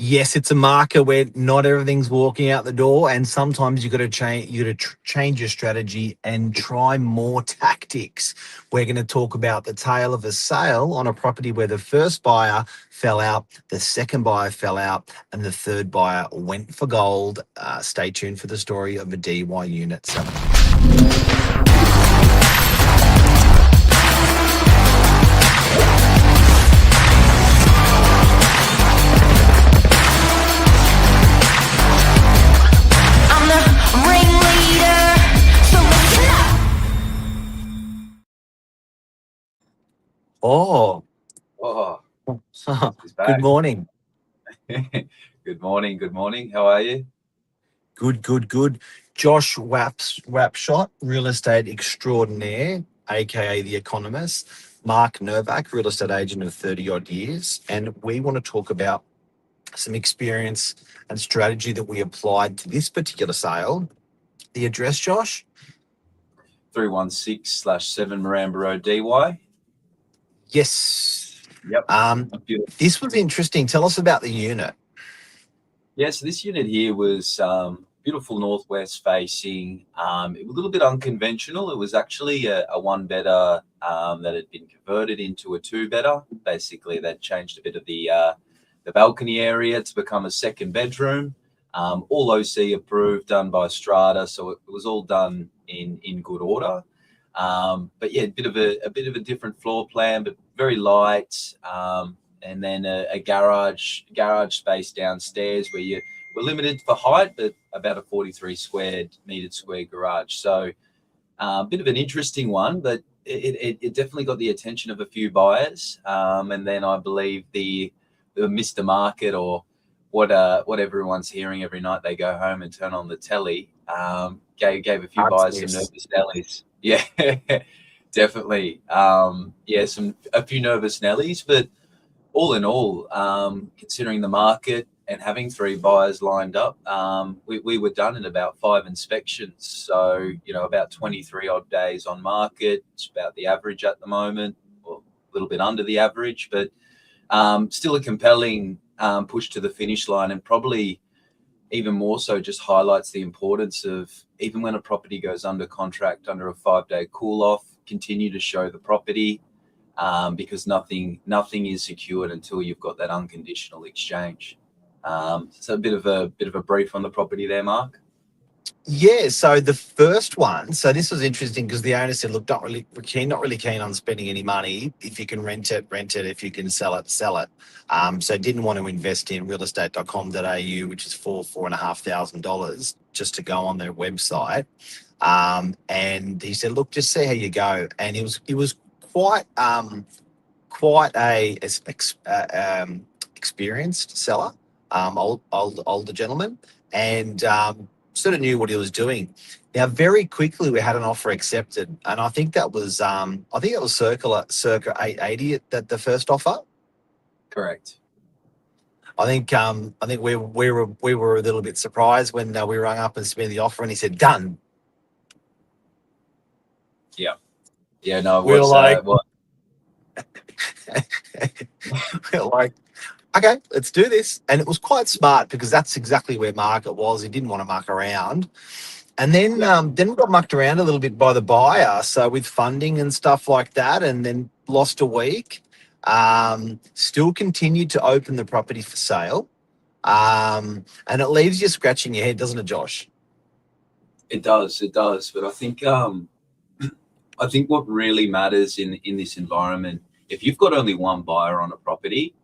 Yes, it's a marker where not everything's walking out the door, and sometimes you got to change. You got to change your strategy and try more tactics. We're going to talk about the tale of a sale on a property where the first buyer fell out, the second buyer fell out, and the third buyer went for gold. Stay tuned for the story of a DY unit selling. Oh, Oh, he's good back. morning. Good morning. Good morning. How are you? Good. Josh Wapshot, real estate extraordinaire, aka The Economist. Mark Novak, real estate agent of 30 odd years. And we want to talk about some experience and strategy that we applied to this particular sale. The address, Josh? 316/7 Maramba Road, DY. Yes. Yep. This was interesting. Tell us about the unit. Yeah, so this unit here was beautiful northwest facing. It was a little bit unconventional. It was actually a one-bedder that had been converted into a two-bedder. Basically, they'd changed a bit of the balcony area to become a second bedroom. All OC approved, done by Strata, so it was all done in good order. But yeah, a bit of a different floor plan, but very light. And then a garage space downstairs where you were limited for height, but about a 43 square garage. So a bit of an interesting one, but it definitely got the attention of a few buyers. And then I believe the Mr. Market, or what everyone's hearing every night they go home and turn on the telly, gave a few buyers some nervous Nellies. Yeah, definitely. A few nervous Nellies, but all in all, considering the market and having three buyers lined up, we were done in about 5 inspections. So, about 23 odd days on market. It's about the average at the moment, or a little bit under the average, but still a compelling push to the finish line, and probably even more so just highlights the importance of, even when a property goes under contract under a 5-day cool off, continue to show the property. Because nothing is secured until you've got that unconditional exchange. So a bit of a brief on the property there, Mark. Yeah, so the first one, so this was interesting because the owner said, look, not really keen on spending any money. If you can rent it. If you can sell it, sell it. So didn't want to invest in realestate.com.au, which is $4,500 just to go on their website. And he said, look, just see how you go. And it was quite a experienced seller, older gentleman, and sort of knew what he was doing. Now, very quickly, we had an offer accepted, and I think that was circa 880 at the first offer. Correct. I think we were a little bit surprised when we rang up and submitted the offer, and he said done. Yeah. No, we were like, we were like, okay, let's do this. And it was quite smart because that's exactly where market was. He didn't want to muck around. And then we got mucked around a little bit by the buyer. So with funding and stuff like that, and then lost a week. Still continued to open the property for sale. And it leaves you scratching your head, doesn't it, Josh? It does. But I think what really matters in this environment, if you've got only one buyer on a property,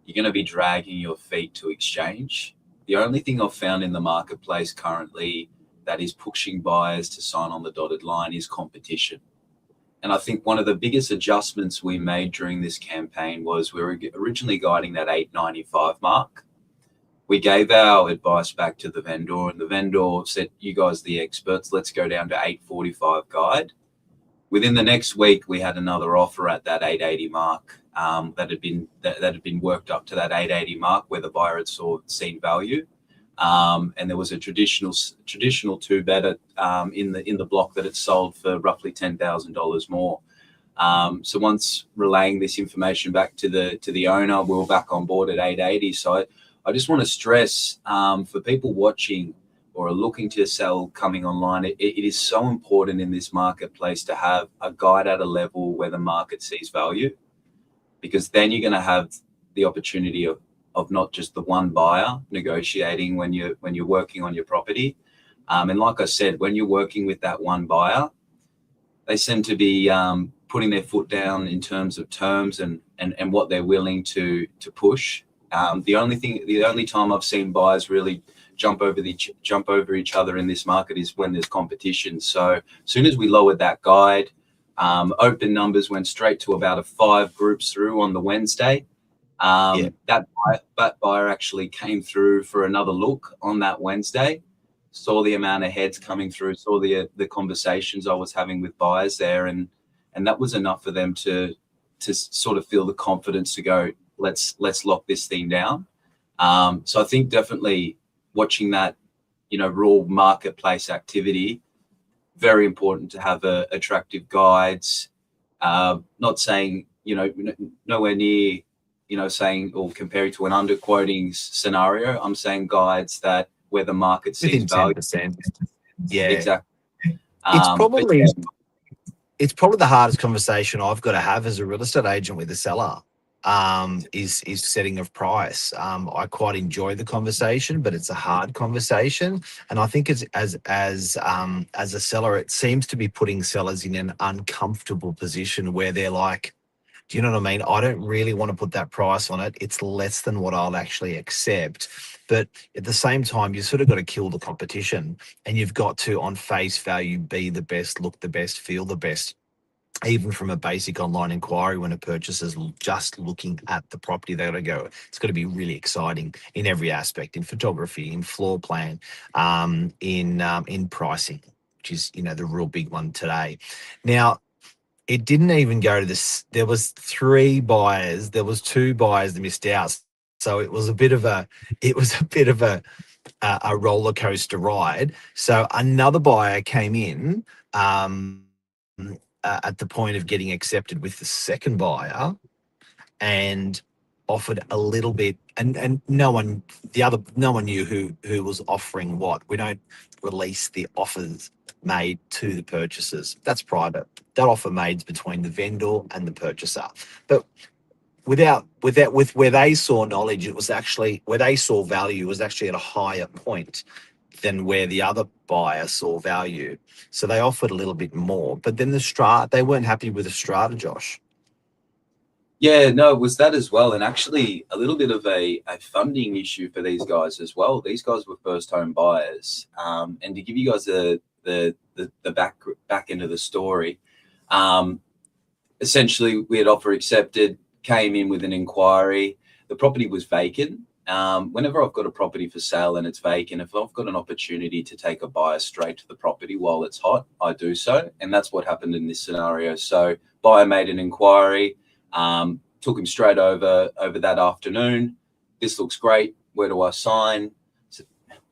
you're going to be dragging your feet to exchange. The only thing I've found in the marketplace currently that is pushing buyers to sign on the dotted line is competition. And I think one of the biggest adjustments we made during this campaign was we were originally guiding that 895 mark. We gave our advice back to the vendor, and the vendor said, you guys are the experts, let's go down to 845 guide. Within the next week, we had another offer at that 880 mark that had been worked up to that 880 mark where the buyer had seen value. And there was a traditional two-bedder in the block that had sold for roughly $10,000 more. So once relaying this information back to the owner, we were back on board at 880. So I I just want to stress for people watching or are looking to sell coming online, it is so important in this marketplace to have a guide at a level where the market sees value, because then you're going to have the opportunity of not just the one buyer negotiating when you're working on your property. And like I said, when you're working with that one buyer, they seem to be putting their foot down in terms of terms and what they're willing to push. The only time I've seen buyers really jump over each other in this market is when there's competition. So as soon as we lowered that guide, open numbers went straight to about 5 groups through on the Wednesday. That buyer actually came through for another look on that Wednesday, saw the amount of heads coming through, saw the conversations I was having with buyers there, and that was enough for them to sort of feel the confidence to go, let's lock this thing down. So I think definitely watching that, raw marketplace activity, very important to have attractive guides. Not saying, nowhere near, saying or comparing to an underquoting scenario. I'm saying guides that where the market sees value. 10%. Yeah, Exactly. It's probably the hardest conversation I've got to have as a real estate agent with a seller. Is setting of price. I quite enjoy the conversation, but it's a hard conversation, and I think as a seller, it seems to be putting sellers in an uncomfortable position where they're like, do you know what I mean? I don't really want to put that price on it. It's less than what I'll actually accept. But at the same time, you sort of got to kill the competition, and you've got to, on face value, be the best, look the best, feel the best. Even from a basic online inquiry, when a purchaser's just looking at the property, they got to go, it's got to be really exciting in every aspect, in photography, in floor plan, in pricing, which is, the real big one today. Now, it didn't even go to this. There was 3 buyers. There was 2 buyers that missed out. So it was a bit of a roller coaster ride. So another buyer came in, at the point of getting accepted with the second buyer, and offered a little bit, and no one knew who was offering what. We don't release the offers made to the purchasers. That's private. That offer made between the vendor and the purchaser. But with where they saw knowledge, it was actually where they saw value was actually at a higher point than where the other buyer saw value. So they offered a little bit more, but then they weren't happy with the strata, Josh. Yeah, no, it was that as well. And actually a little bit of a funding issue for these guys as well. These guys were first home buyers. And to give you guys the back end of the story, essentially we had offer accepted, came in with an inquiry. The property was vacant. Whenever I've got a property for sale and it's vacant, if I've got an opportunity to take a buyer straight to the property while it's hot, I do so. And that's what happened in this scenario. So buyer made an inquiry, took him straight over that afternoon. This looks great. Where do I sign? So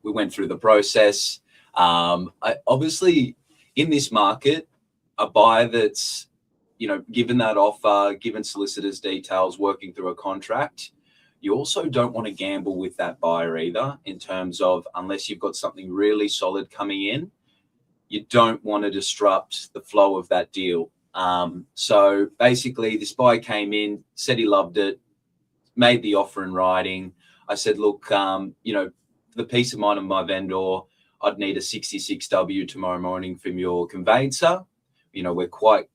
we went through the process. Obviously in this market, a buyer that's, given that offer, given solicitors' details, working through a contract, you also don't want to gamble with that buyer either, in terms of, unless you've got something really solid coming in, you don't want to disrupt the flow of that deal. So basically this buyer came in, said he loved it, made the offer in writing. I said, look, for the peace of mind of my vendor, I'd need a 66W tomorrow morning from your conveyancer. We're quite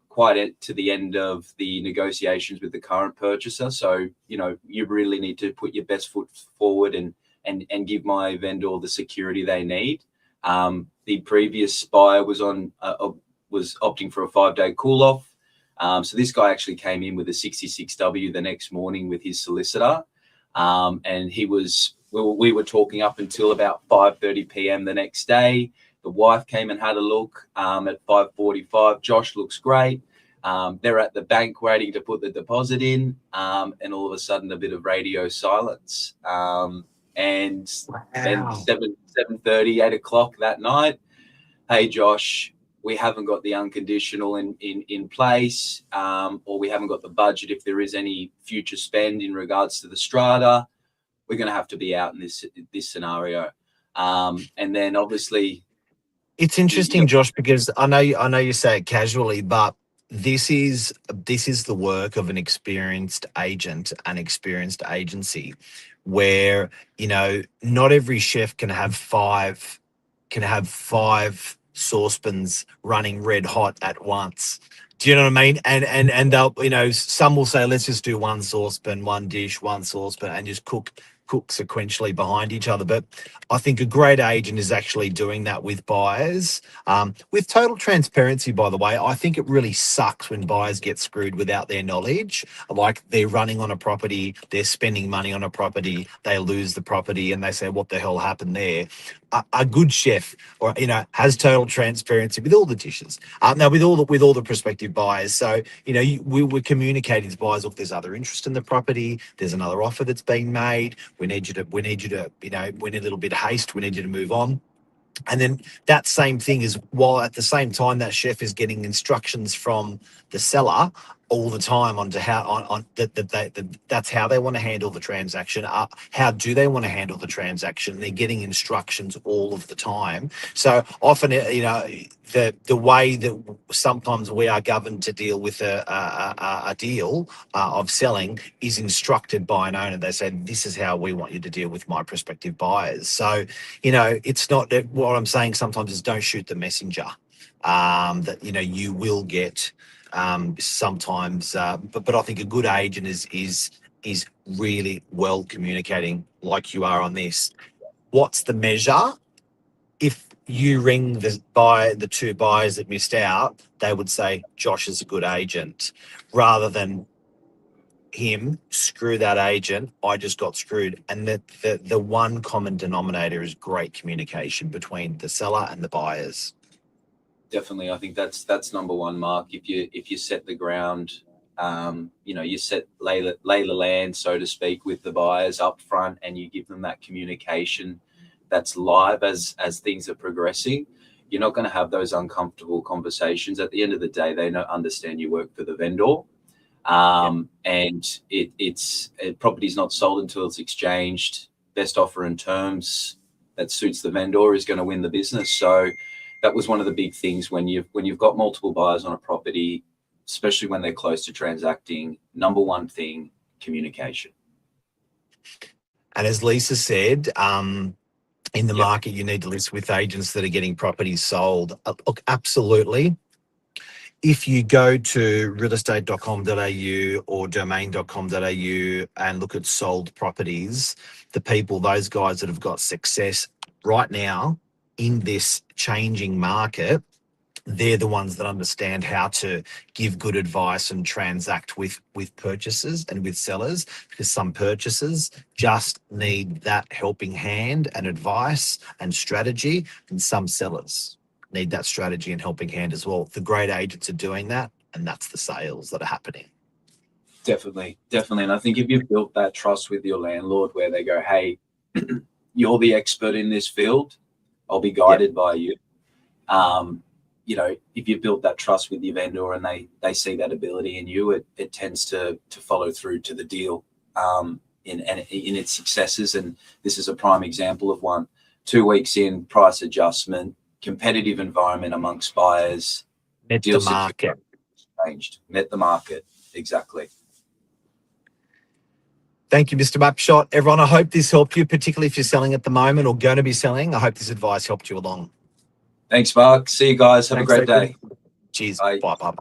to the end of the negotiations with the current purchaser. So, you really need to put your best foot forward and give my vendor the security they need. The previous buyer was opting for a 5-day cool off. So this guy actually came in with a 66W the next morning with his solicitor. And we were talking up until about 5:30 p.m. the next day. The wife came and had a look at 5:45. Josh looks great. They're at the bank waiting to put the deposit in, and all of a sudden a bit of radio silence. And then 7:30, 8 o'clock that night, hey Josh, we haven't got the unconditional in place, or we haven't got the budget if there is any future spend in regards to the strata. we're going to have to be out in this scenario. And then obviously, it's interesting, Josh, because I know you say it casually, but this is the work of an experienced agent, an experienced agency, where not every chef can have five saucepans running red hot at once. Do you know what I mean? And they'll, some will say, let's just do one saucepan, one dish, one saucepan, and just cook sequentially behind each other. But I think a great agent is actually doing that with buyers. With total transparency, by the way, I think it really sucks when buyers get screwed without their knowledge. Like they're running on a property, they're spending money on a property, they lose the property, and they say, what the hell happened there? A good chef, or has total transparency with all the dishes. Now with all the prospective buyers. So we're communicating to buyers, look, there's other interest in the property. There's another offer that's being made. We need you to we need a little bit of haste. We need you to move on. And then that same thing is, while at the same time that chef is getting instructions from the seller all the time onto how that's how they want to handle the transaction. How do they want to handle the transaction? They're getting instructions all of the time. So often, the way that sometimes we are governed to deal with a deal of selling is instructed by an owner. They say, this is how we want you to deal with my prospective buyers. So, it's not that what I'm saying sometimes is don't shoot the messenger. That you will get sometimes, but I think a good agent is really well communicating, like you are on this. What's the measure? If you ring the two buyers that missed out, they would say Josh is a good agent, rather than him, screw that agent, I just got screwed. And the one common denominator is great communication between the seller and the buyers. Definitely, I think that's number one, Mark. If you set the ground, you lay the land, so to speak, with the buyers up front, and you give them that communication that's live as things are progressing, you're not going to have those uncomfortable conversations. At the end of the day, they don't understand you work for the vendor, and it's property's not sold until it's exchanged. Best offer and terms that suits the vendor is going to win the business. So that was one of the big things when you've got multiple buyers on a property, especially when they're close to transacting. Number one thing, communication. And as Lisa said, in the market, you need to list with agents that are getting properties sold. Look, absolutely. If you go to realestate.com.au or domain.com.au and look at sold properties, those guys that have got success right now in this changing market, they're the ones that understand how to give good advice and transact with purchasers and with sellers, because some purchasers just need that helping hand and advice and strategy, and some sellers need that strategy and helping hand as well. The great agents are doing that, and that's the sales that are happening. Definitely. And I think if you've built that trust with your landlord, where they go, hey, you're the expert in this field, I'll be guided by you. If you've built that trust with your vendor and they see that ability in you, it tends to follow through to the deal in its successes. And this is a prime example of one. 2 weeks in, price adjustment, competitive environment amongst buyers. Met the market. Changed. Met the market. Exactly. Thank you, Mr. Mapshot. Everyone, I hope this helped you, particularly if you're selling at the moment or going to be selling. I hope this advice helped you along. Thanks, Mark. See you guys. Have a great day. Cheers. Bye. Bye.